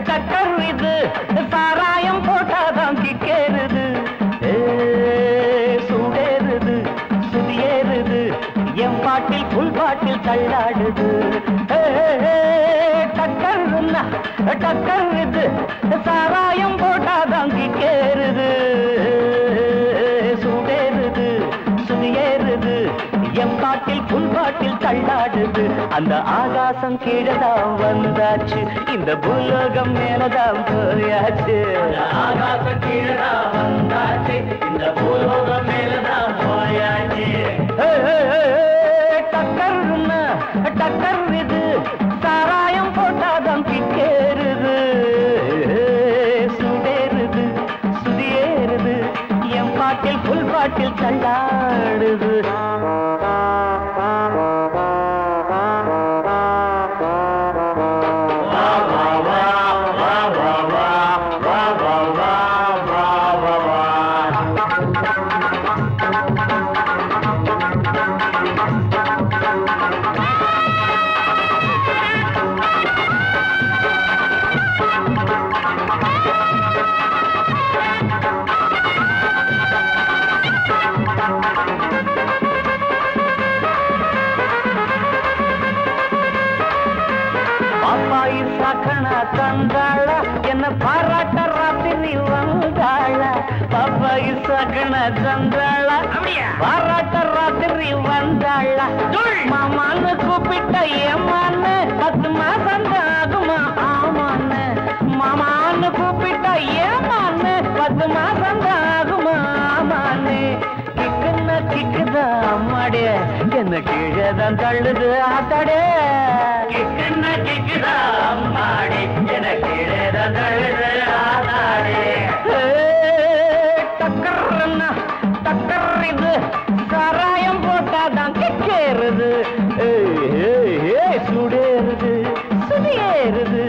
டக்கர் இது சாராயம் போட்டாதான் கிக்கேறுது சூடேறுது சுதியேறுது என் பாட்டில் புல் பாட்டில் தள்ளாடுது டக்கர் இது சாராயம் போட்டாதான் கிக்கேறுது சூடேறுது சுதியேறுது என் பாட்டில் புல் பாட்டில் தள்ளாடுது அந்த ஆகாசம் கீழதான் வந்தாச்சு இந்த பூலோகம் மேலதான் போயாச்சு ஆகாசம் கீழதான் வந்தாச்சு இந்த பூலோகம் மேலதான் போயாச்சு டக்கர் இது சாராயம் போட்டாதான் கிக்கேறுது சுடேறுது சுதியேறுது என் பாட்டில் புல் பாட்டில் தள்ளாடுது தந்தாள என்ன பாராட்ட ராத்திரி வந்தாள பாப்பாயி சகன தந்தாள பாராட்ட ராத்திரி வந்தாள மாமான்னு கூப்பிட்ட ஏமான்னு 10 மாசம் ஆகுமா ஆமான்னு மாமான்னு கூப்பிட்ட ஏமான்னு 10 மாசம் ஆகுமா ஆமான்னு கிக்குன்னா கிக்குதா அம்மாடே என்ன கீழேதான் தள்ளுது ஆத்தாடே கிக்குன்னா கிக்குதா அம்மாடே என்ன கீழேதான் தள்ளுது ஆத்தாடே டக்கர் இது சாராயம் போட்டாதான் கிக்கேறுது சுடேறுது சுதியேறுது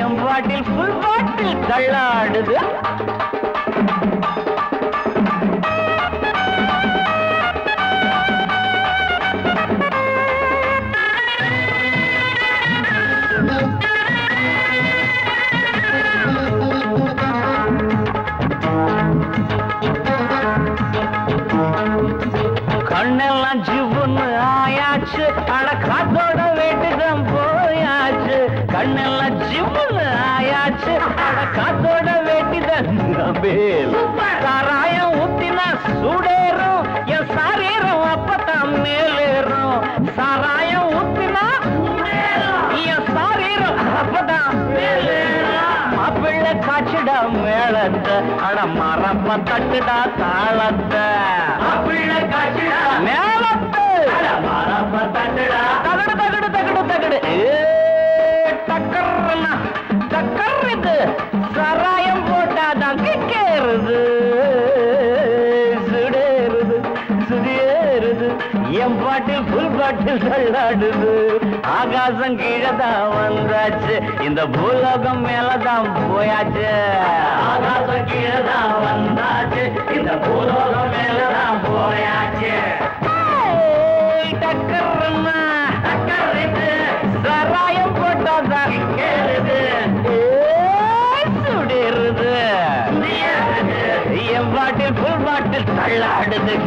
என் பாட்டில் புல் பாட்டில் தள்ளாடுது கண்ணெல்லாம் ஜிவ்வுன்னு ஆயாச்சு அட காத்தோட வேட்டுதான் போயாச்சு கண்ணெல்லாம் ஜிவ்வுன்னு ஆயாச்சு அட காத்தோட வேட்டுதான் சாராயம் ஊத்தினா சூடேறும் என் சாரீரம் அப்பதான் மேலேறும் சாராயம் ஊத்தினா என் சாரீரம் அப்பதான் மேலேறும் மாப்பிள்ளை காய்ச்சிடா மேளத்தை அட மரப்ப தட்டுடா தாளத்தை மாப்பிள்ளை காய்ச்சிடா மேளத்தை அட மரப்ப தட்டுடா தகடு தகடு தகடு தகடு டக்கர் இது சாராயம் போட்டாதான் கிக்கேறுது சுடேறுது சுதியேறுது என் பாட்டில் புல் பாட்டில் தள்ளாடுது ஆகா ஆகாசம் கீழதான் வந்தாச்சு இந்த பூலோகம் மேலதான் போயாச்சு ஆகாசம் கீழதான் வந்தாச்சு இந்த பூலோகம் மேலதான் போயாச்சு டக்கர்னா டக்கருக்கு சராயம் போட்டாதான் கேளுது சுடிருது என் பாட்டில் புல் பாட்டில் தள்ளாடுது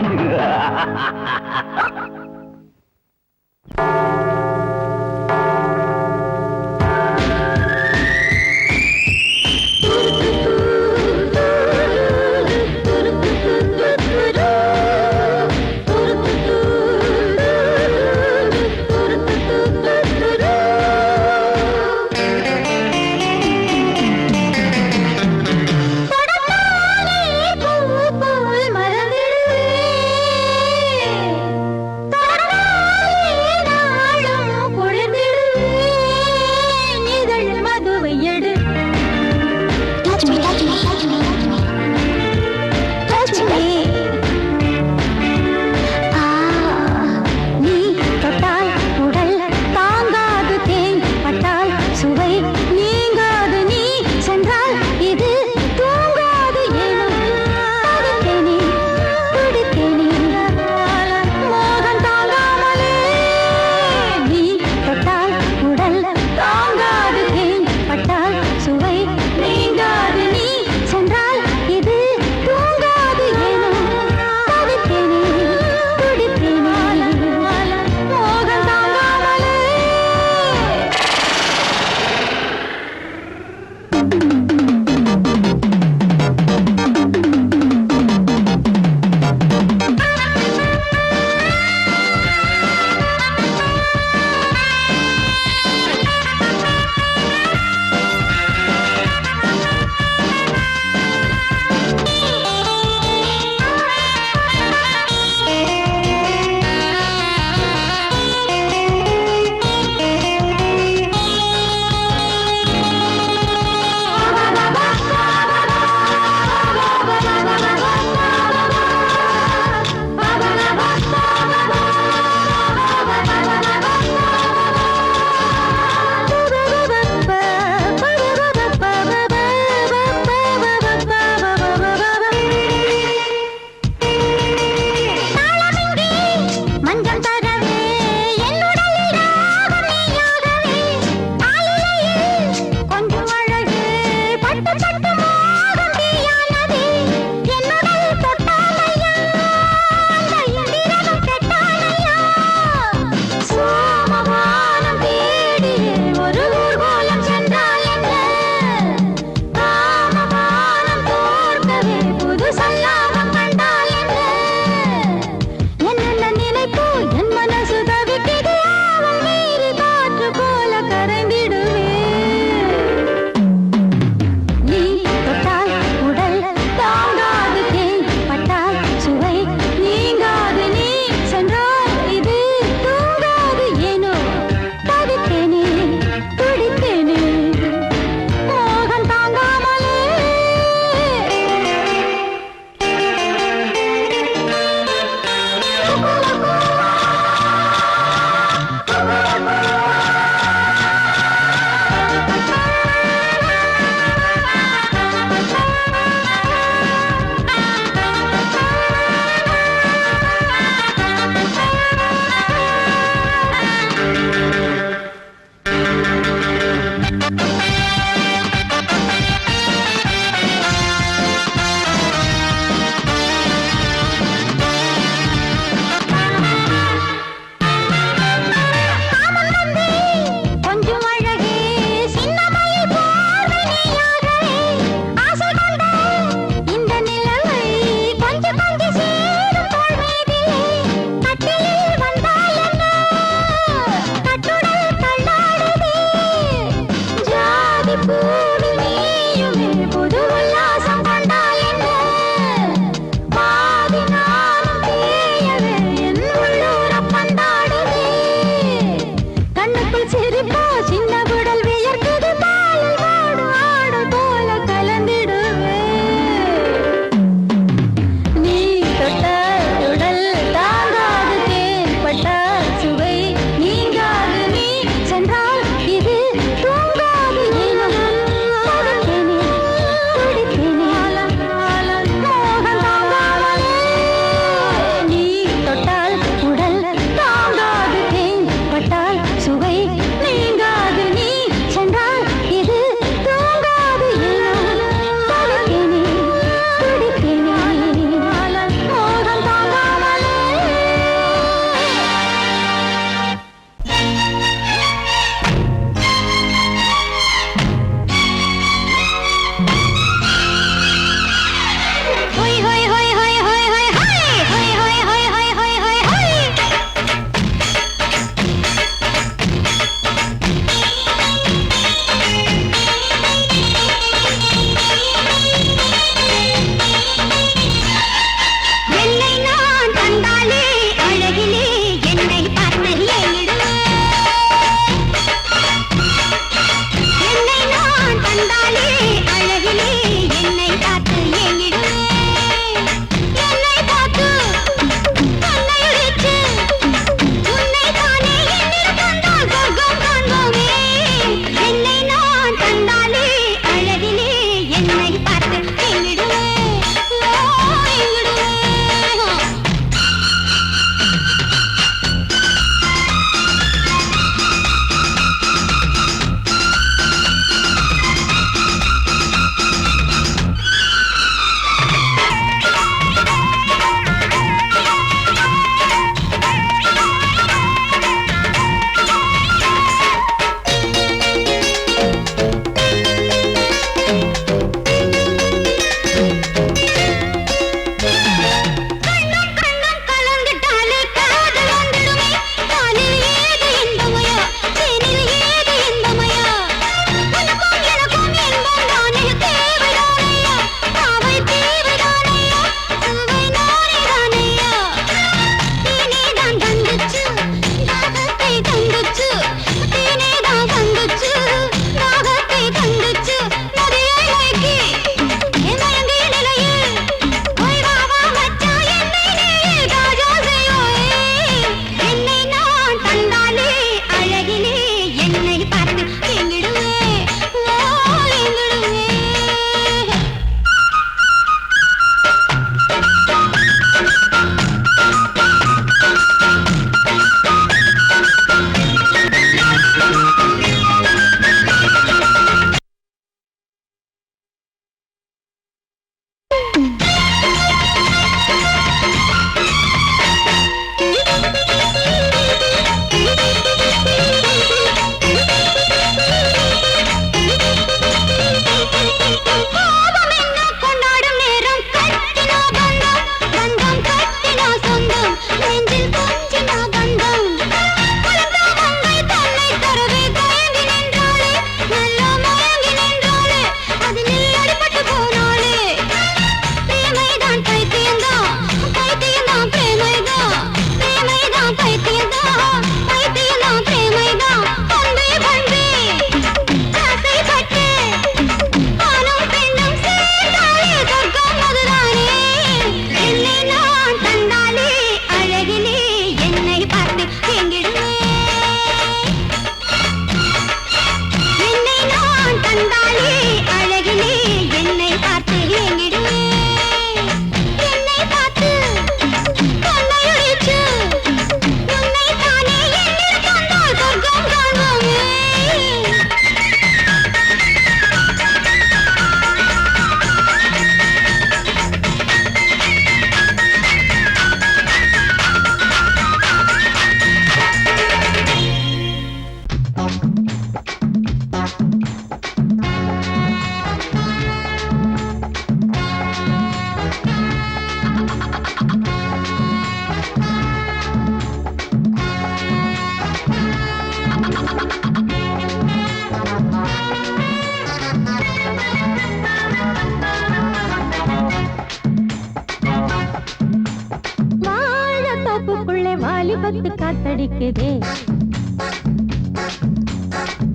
வாலிபத்து காத்தடிக்குதே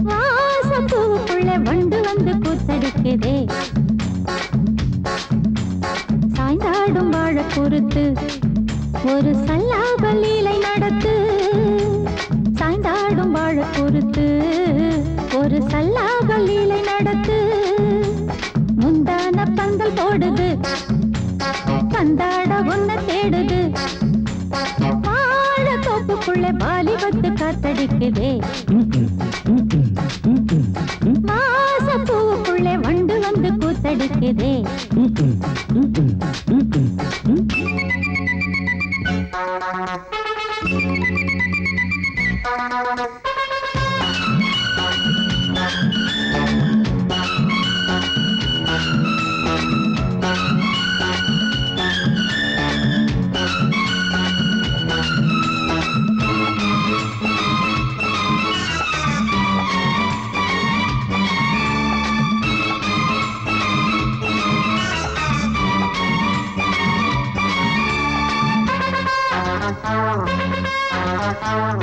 வாசப்பூவுக்குள்ள வண்டு வந்து கூத்தடிக்குதே சாய்ந்தாடும் வாழ பொறுத்து ஒரு சல்லாப லீலை நடத்து சாய்ந்தாடும் வாழ பொறுத்து ஒரு சல்லாப லீலை நடத்து முந்தான பந்தல் போடுது பந்தாட ஒன்ன தேடுது வாழ தோப்புக்குள்ள வாலிபத்து காத்தடிக்குதே மாசப்பூவுக்குள்ள வண்டு வந்து கூத்தடிக்குதே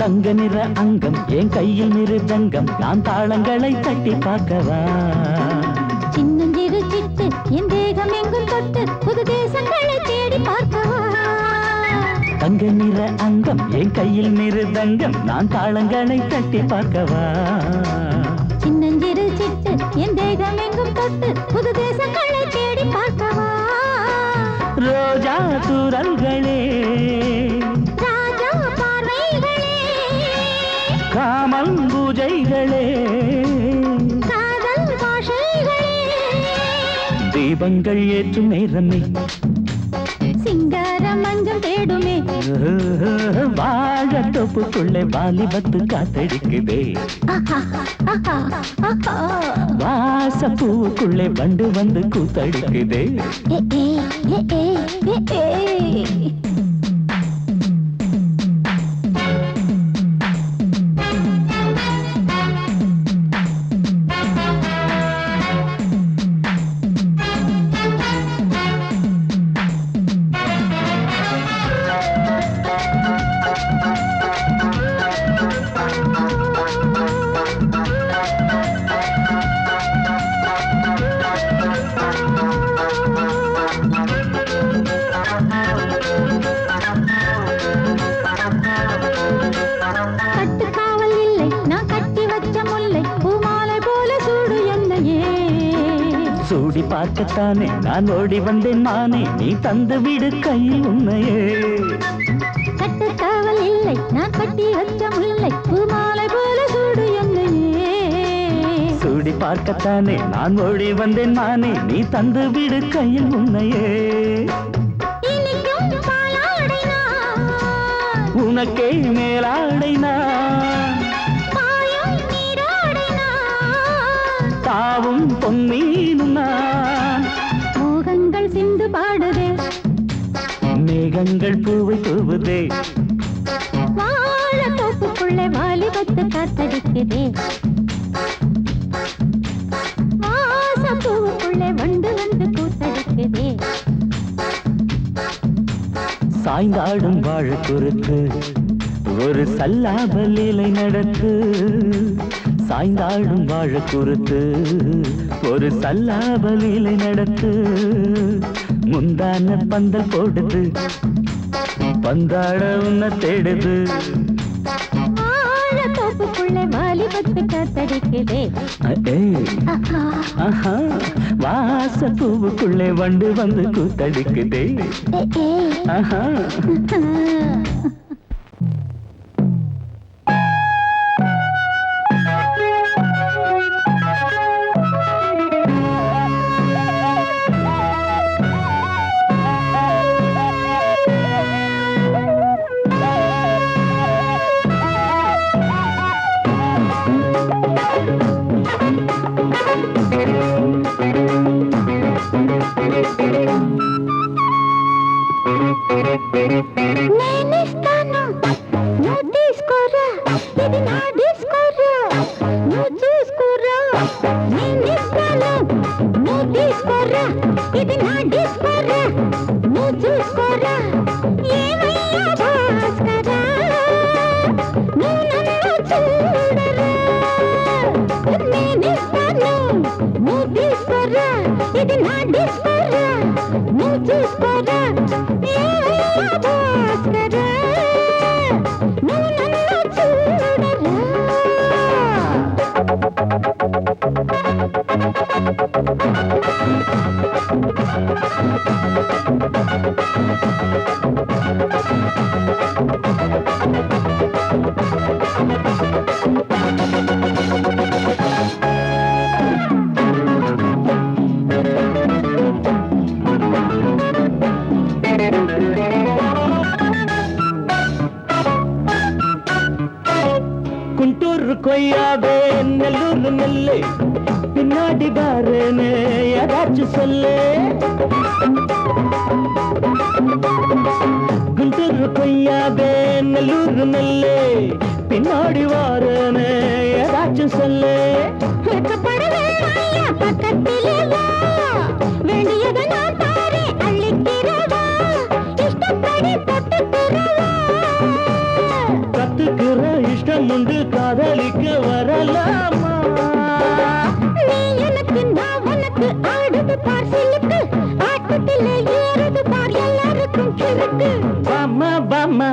தங்க நிற அங்கம் என் கையில் மிருதங்கம் நான் தாளங்களை தட்டி பார்க்கவா சின்னஞ்சிறு சிட்டு என் தேகம் எங்கும் தொட்டு புது தேசங்களை தேடி பார்க்கவா தங்க நிற அங்கம் என் கையில் மிருதங்கம் நான் தாளங்களை தட்டி பார்க்கவா சின்னஞ்சிறு சிட்டு என் தேகம் எங்கும் தொட்டு புது தேசங்களை தேடி பார்க்கவா ரோஜா தூரல்களே ராஜா பார்வைகளே காமல் பூஜைகளே காதல் பாஷைகளே தீபங்கள் ஏற்றும் நேரமே சிங்கார மஞ்சள் தேடுமே வாழ தொப்புக்குள்ளே வாலிபத்து காத்தடிக்குதே வாசப்பூவுக்குள்ளே வண்டு வந்து கூத்தடிக்குதே கட்டுக்காவல் இல்லை நான் கட்டி வச்ச முல்லை பூமாலை போல சூடு என்னையே சூடி பார்க்கத்தானே நான் ஓடி வந்தேன் நானே நீ தந்து விடு கையில் உண்மையே கட்டுக்காவல் இல்லை நான் கட்டி வச்ச முல்லை பூமாலை போல சூடு என்னையே சூடி பார்க்கத்தானே நான் ஓடி வந்தேன் நானே நீ தந்து விடு கையில் உண்மையே இனிக்கும் பாலாடை நான் உனக்கே மேலாடை நான் பாயும் நீராடை நான் தாவும் பொன்னீனும் நான் மோகங்கள் சிந்து பாடுதே மேகங்கள் பூவை தூவுதே வாழ தோப்புக்குள்ளே வாலிபத்து காத்தடிக்குதே வாசப்பூவுக்குள்ளே வண்டு வந்து கூத்தடிக்குதே சாய்ந்தாடும் வாழ குறுக்கு ஒரு சல்லாப லீலை நடத்து சாய்ந்தாடும் வாழ குறுத்து ஒரு சல்லாப லீலை நடத்து முந்தான பந்தல் போடுது பந்தாட உன்ன தேடுது வாழ தோப்புக்குள்ளே வாலிபத்து காத்தடிக்குதே வாசப்பூவுக்குள்ளே வண்டு வந்து கூத்தடிக்குதே ஆஹா నేనిస్తాను నువ్వు తీసుకోరా ఇది నా డిస్కోరా నువ్వు చూసుకోరా నేనిస్తాను నువ్వు తీసుకోరా ఇది నా డిస్కోరా నువ్వు చూసుకోరా ఏమయ్యా భాస్కరా ఇది నా డిస్కరా నువ్వు చూసుకోరా భాస్కరా నువ్వు నన్ను చూడరా குண்டூர் கொய்யாவே நெல்லூர் நெல்லை பின்னாடி பாருன்னு ஏதாச்சும் சொல்லு குண்டூர் கொய்யாவே நெல்லூர் நெல்லை பின்னாடி வாருன்னு ஏதாச்சும் சொல்லு வெட்கப்படவே ஐயா பக்கத்திலே வா வேண்டியதை நான் தாரேன் அள்ளிக்கிறவா இஷ்டப்படி தொட்டுக்கிறவா கத்துக்கிற இஷ்டம் உண்டு காதலிக்க வரலாமா நீ எனக்கு நான் உனக்கு ஆடுது பார் சிலுக்கு ஆட்டத்திலே ஏறுது பார் எல்லாருக்கும் கிறுக்கு பாமா பாமா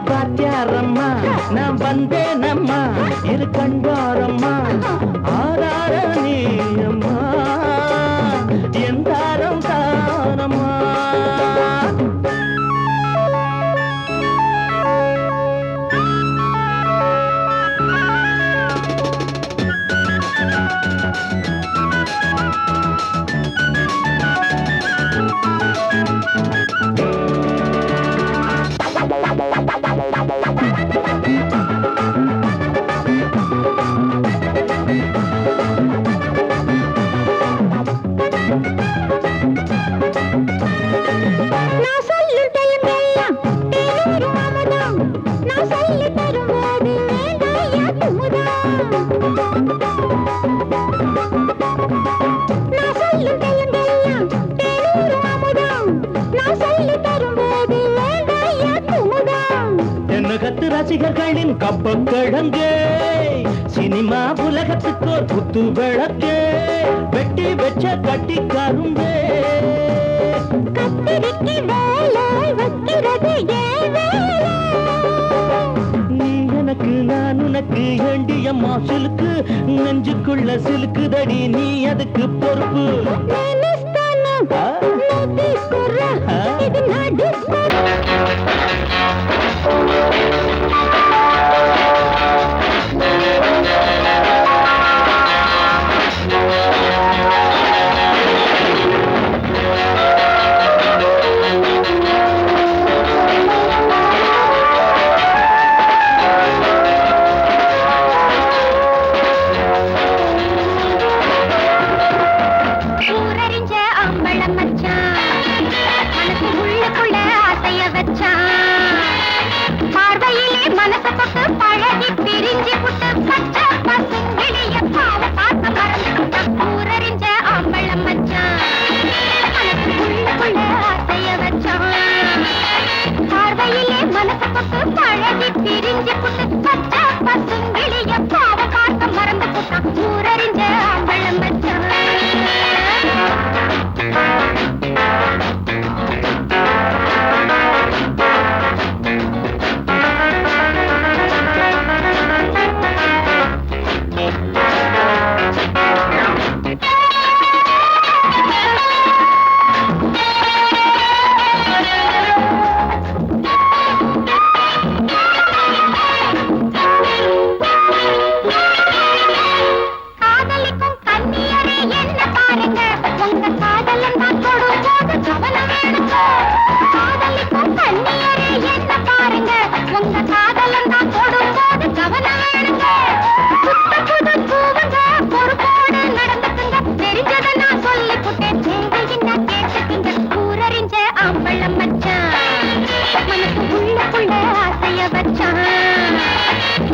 பாத்தியாரம்மா நான் வந்தேனம்மா இரு கண்டாரம்மா ஆதார நீயம்மா எந்தாரம் தானம்மா நான் சொல்லும் டைமெல்லாம் தேனூர் மாமதம் நான் சொல்லி தரும்போது வேண்டாயா குமுதம் நான் சொல்லும் டைமெல்லாம் தேனூர் மாமதம் நான் சொல்லி தரும்போது வேண்டாயா குமுதம் என்ன கத்து ரசிகர்களின் கப்ப கிழங்கு சினிமா உலகத்துக்கு ஒரு குத்து விளக்கு வெட்டி வச்ச கட்டி கரும்பே கத்திரிக்கு வேலை வைக்கிறது ஏன் வேலை நீ எனக்கு நான் உனக்கு ஏண்டியம்மா சிலுக்கு நெஞ்சுக்குள்ள சிலுக்குதடி நீ அதுக்கு பொறுப்பு నేనిస్తాను నువ్వు తీసుకురా ఇది నా డిస్కరా ஊரறிஞ்ச அம்பளம் மச்சான் மனசு உள்ளுக்குள்ள ஆசைய வச்சான் பார்வையிலே மனச தொட்டு பழகி பிரிஞ்சு புட்டு பச்சை பசுங்கிளிய பாவ பார்த்த மறந்துட்டான் ஊரறிஞ்ச அம்பளம் மச்சான் மனசு உள்ளுக்குள்ள ஆசைய வச்சான் பார்வையிலே மனச தொட்டு பழகி பிரிஞ்சு புட்டு பச்சை பசுங்கிளிய பாவ பார்த்த மறந்து போட்டான் ஊரறிஞ்ச அம்பளம் மச்சான் காதலிக்கும் கன்னியரே என்ன பாருங்க உங்க காதலன் தான் தொடும்போது கவனம் வேணுங்க காதலிக்கும் கன்னியரே என்ன பாருங்க உங்க காதலன் தான் தொடும்போது கவனம் வேணுங்க புத்த புது பூவுங்க பொறுப்போடு நடந்துக்குங்க தெரிஞ்சதை நான் சொல்லி புட்டேன் நீங்க என்ன கேட்டுக்குங்க ஊரறிஞ்ச அம்பளம் மச்சான் மனசு உள்ளுக்குள்ள ஆசைய வச்சான்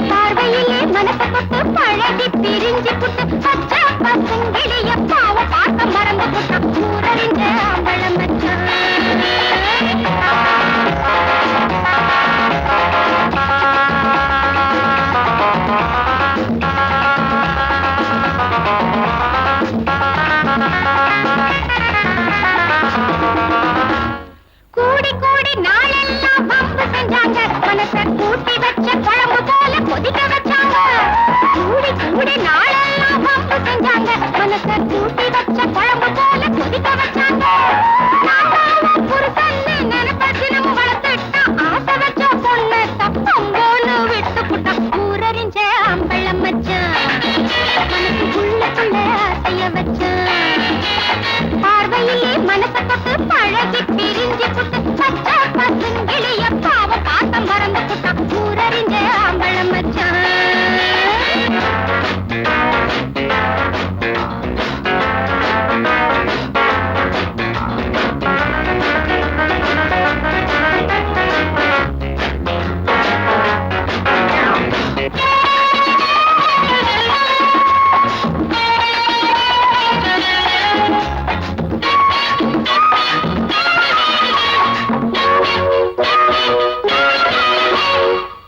பார்வையிலே மனச தொட்டு பழகி பிரிஞ்சு புட்டு பச்சை பசுங்கிளிய பாவ பார்த்த மறந்து புட்டான் ஊரறிஞ்ச அம்பளம் மச்சான் மனச கூட்டி வச்ச குழம்பு போல கொதிக்க வச்சாங்க நாட்டாவும் புருஷன்னு நினைப்ப தினமும் வளர்த்துட்டா ஆசை வச்ச பொண்ணு தப்பங்கோன்னு விட்டு புட்டா ஊரறிஞ்ச அம்பளம் வச்சான் மனசுக்குள்ள ஆசைய வச்சான் பார்வையிலே மனச தொட்டு பழகி பிரிஞ்சு புட்டு பச்சை பசுங்கிளிய பாவ பாசம் மறந்து புட்டா ஊரறிஞ்ச அம்பளம் வச்சான்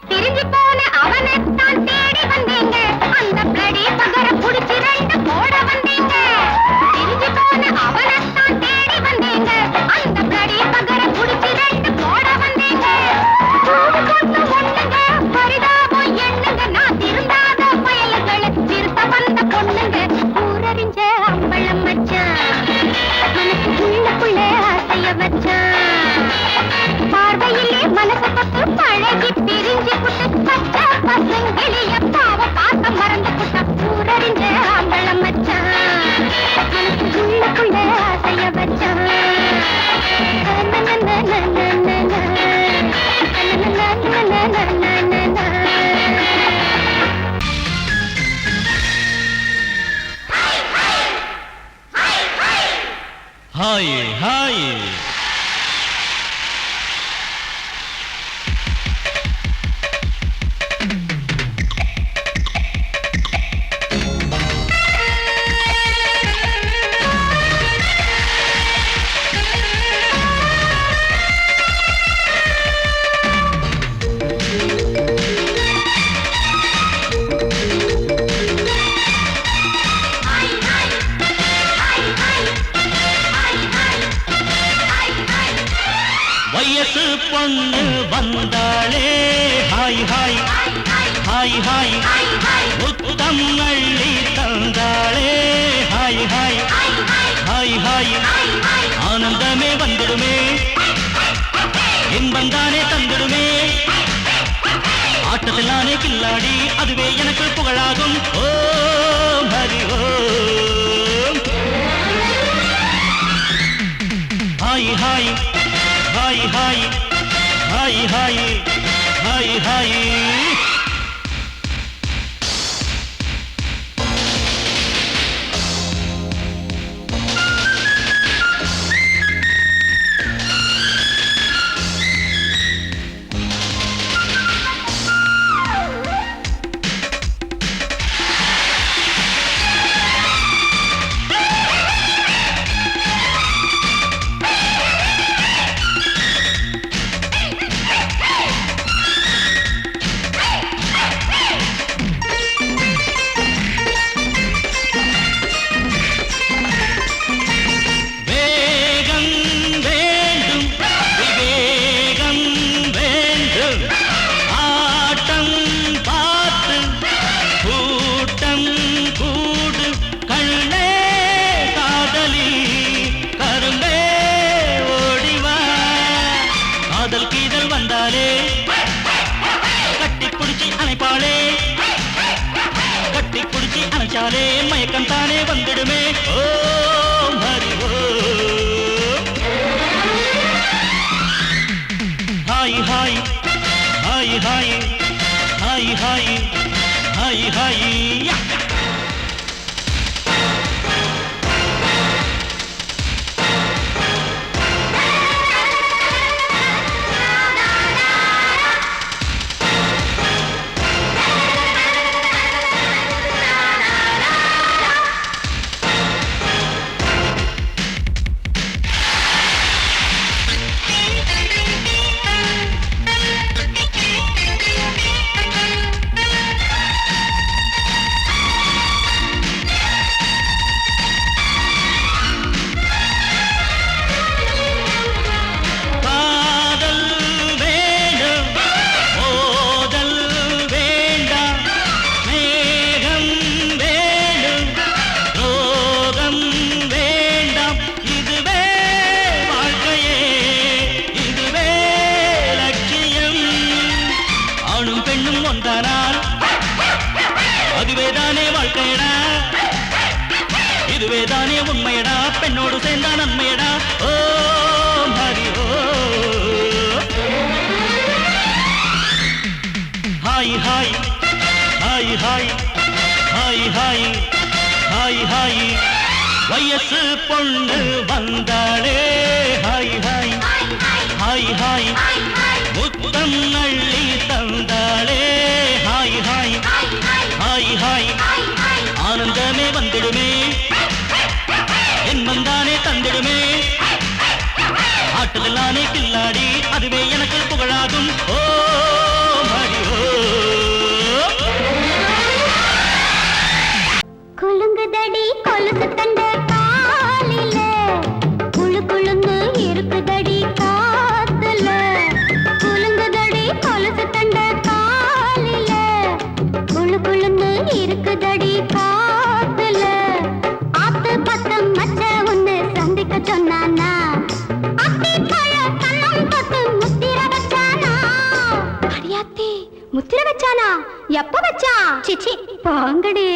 பிரிஞ்சு போன அவனைத்தான் தேடி வந்தீங்க அந்த பிளடி பகர புடிச்சு ரெண்டு போட வந்தீங்க பிரிஞ்சு போன அவனைத்தான் தேடி வந்தீங்க அந்த பிளடி பகர புடிச்சு ரெண்டு போட வந்தீங்க கூடு கொண்டு ஒண்ணுங்க பரிதாபம் எண்ணுங்க நான் திருந்தாத பயல்களை திருத்த வந்த பொண்ணுங்க ஊரறிஞ்ச அம்பளம் வச்சான் மனசுக்குள்ள ஆசைய வச்சான் பார்வையிலே மனசு தொட்டு பழகி பிரிஞ்சு புட்டு பச்சை பசுங்கிளிய பாவ பாசம் மறந்து புட்டா ஊரறிஞ்ச அம்பளம் வச்சான் மனசுக்குள்ள ஆசைய வச்சான் ஹாய் ஹாய் வயசு பொண்ணு வந்தாளே ஹாய் ஹாய் ஹாய் ஹாய் முத்தம் அள்ளி தந்தாளே ஹாய் ஹாய் ஹாய் ஹாய் ஆனந்தமே வந்துடுமே இன்பந்தானே தந்துடுமே ஆட்டத்தில் நானே கில்லாடி அதுவே எனக்கு புகழாகும் Om Hari Om hi hi hi hi hi hi hi hi நினைச்சாலே மயக்கம் தானே வந்துடுமே Om Hari Om hi hi hi hi hi hi hi hi இதுவேதானே உண்மையடா பெண்ணோடு சேர்ந்தா நன்மையடா ஓ ஹரி ஓ hi hi hi hi hi hi hi hi வயசு பொண்ணு வந்தாளே ஹாய் ஹாய் ஹாய் ஹாய் முத்தம் அள்ளி தந்தாளே ஹாய் ஹாய் ஹாய் ஹாய் ஆனந்தமே வந்திடுமே என் வந்தானே தந்திடுமே ஆட்டலானே கில்லாடி அதுவே எனக்கு புகழாகும் ஓ மடி ஓ குலுங்குதடி கொலுசு தண்ட காலில குளு குளுன்னு இருக்குதடி காத்துல குலுங்குதடி கொலுசு தண்ட காலில குளு குளுன்னு இருக்குதடி காத்துல ஆத்து பத்தம் மச்ச ஒண்ணு சந்திக்க சொன்னானா அத்தி பழ கண்ணம் தொட்டு முத்திர வச்சானா அடியாத்தி முத்திர வச்சானா எப்ப வச்சா சிச்சி பாங்கடி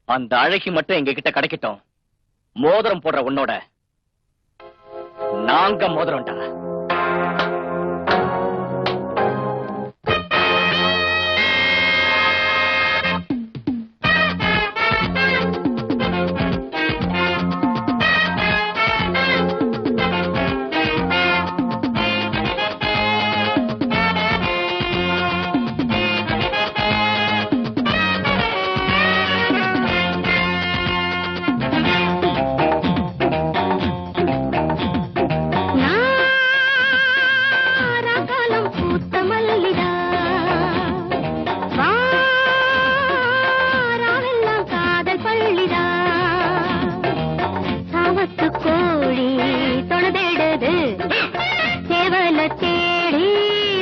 அந்த அழகி மட்டும் எங்க கிட்ட கிடைக்கட்டும். மோதிரம் போடுற உன்னோட நாங்க மோதிரம்டா. நாராகாலம் பூத்த மல்லிதா வாராவெல்லாம் காதல் பள்ளிதா சாமத்து கோழி தொணதேடுது சேவல தேடி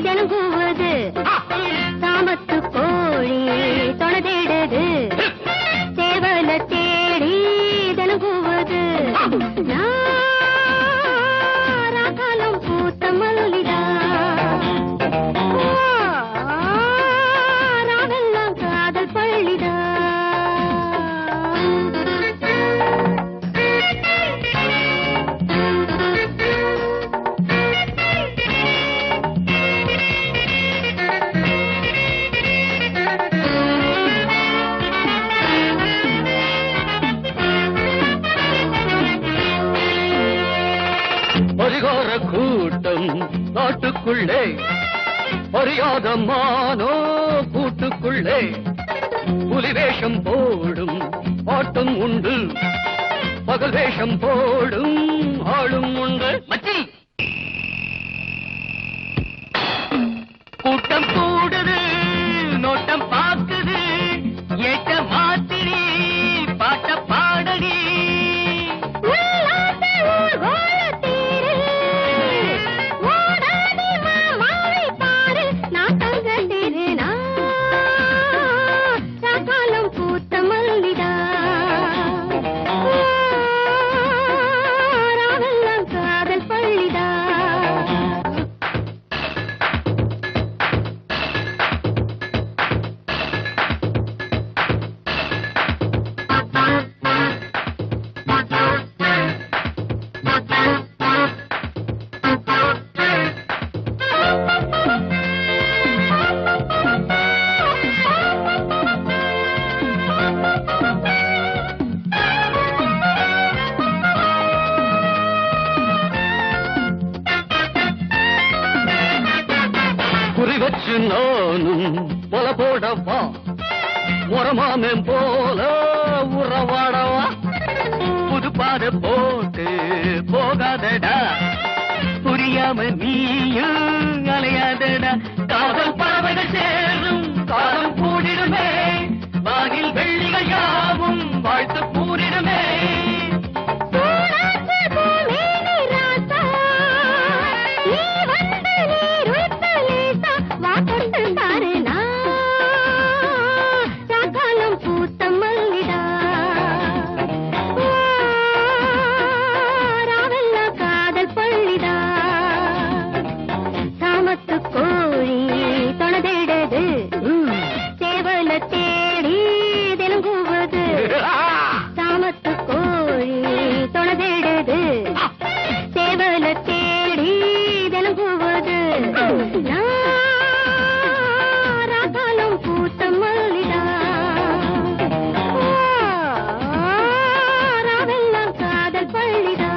தெலுங்குவது சாமத்து கோழி தொணதேடுது சேவல தேடி தெலுங்குவது நாராகாலம் பூத்த மல்லிதா ராவெல்லாம் காதல் பள்ளிதா பரிகார கூட்டம் காட்டுக்குள்ளே பரியாத மானோ கூட்டுக்குள்ளே புலி வேஷம் போடும் ஆட்டம் உண்டு பகல் வேஷம் போடும் ஆளும் உண்டு. மச்சி கூட்டம் கூடுது நோட்டம் பாக்குது ஏட்ட மாத்திரி பாட்ட பாடடி உள்ளாத ஊர்கோலத்தீரு, ஓடாதே மாமாவை பாரு, நாட்டங்கட்டிரு சாக்காலம் பூத்த மல்லிதா ராவெல்லாம் காதல் பள்ளிதா குறி வச்சு நானும் கொல போடவா முறமாமன் போல உறவாடவா புதுப்பாத போட்டு போகாதடா புரியாம நீயும் அலையாதடா காதல் பறவைகள் சேரும் காலம் கூடிடுமே வானில் வெள்ளிகள் யாவும் வாழ்த்து கூறிடுமே பூராத்து பூமேனி ராசா, நீ வந்து நீருய்த்த லேசா, வா கொண்டு பாரு சாக்காலம் பூத்த மல்லிதா ராவெல்லாம் காதல் பள்ளிதா சாமத்து கோழி தொணதேடுது சேவல தேடி தெலுங்குவது சாமத்து கோழி தொணதேடுது சேவல தேடி தெலுங்குவது நாராகாலம் பூத்த மல்லிதா ராவெல்லாம் காதல் பள்ளிதா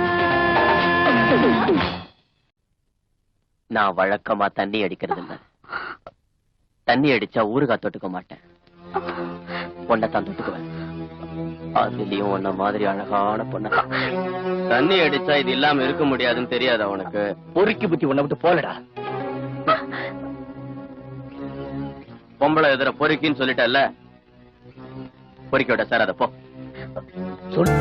நான் வழக்கமா தண்ணி அடிக்கிறது இல்ல. தண்ணி அடிச்சா ஊறுகாய் தொட்டுக்க மாட்டேன். பொண்ணத்தான் தொட்டுக்குவேன். அதுலயும் உன்ன மாதிரி அழகான பொண்ண தண்ணி அடிச்சா இது இல்லாம இருக்க முடியாதுன்னு தெரியாது அவனுக்கு. பொறுக்கி புத்தி உன்னை விட்டு போலடா. பொம்பளை எதிர பொறுக்கின்னு சொல்லிட்டல்ல, பொறுக்கி விட சார் அத போ சொல்.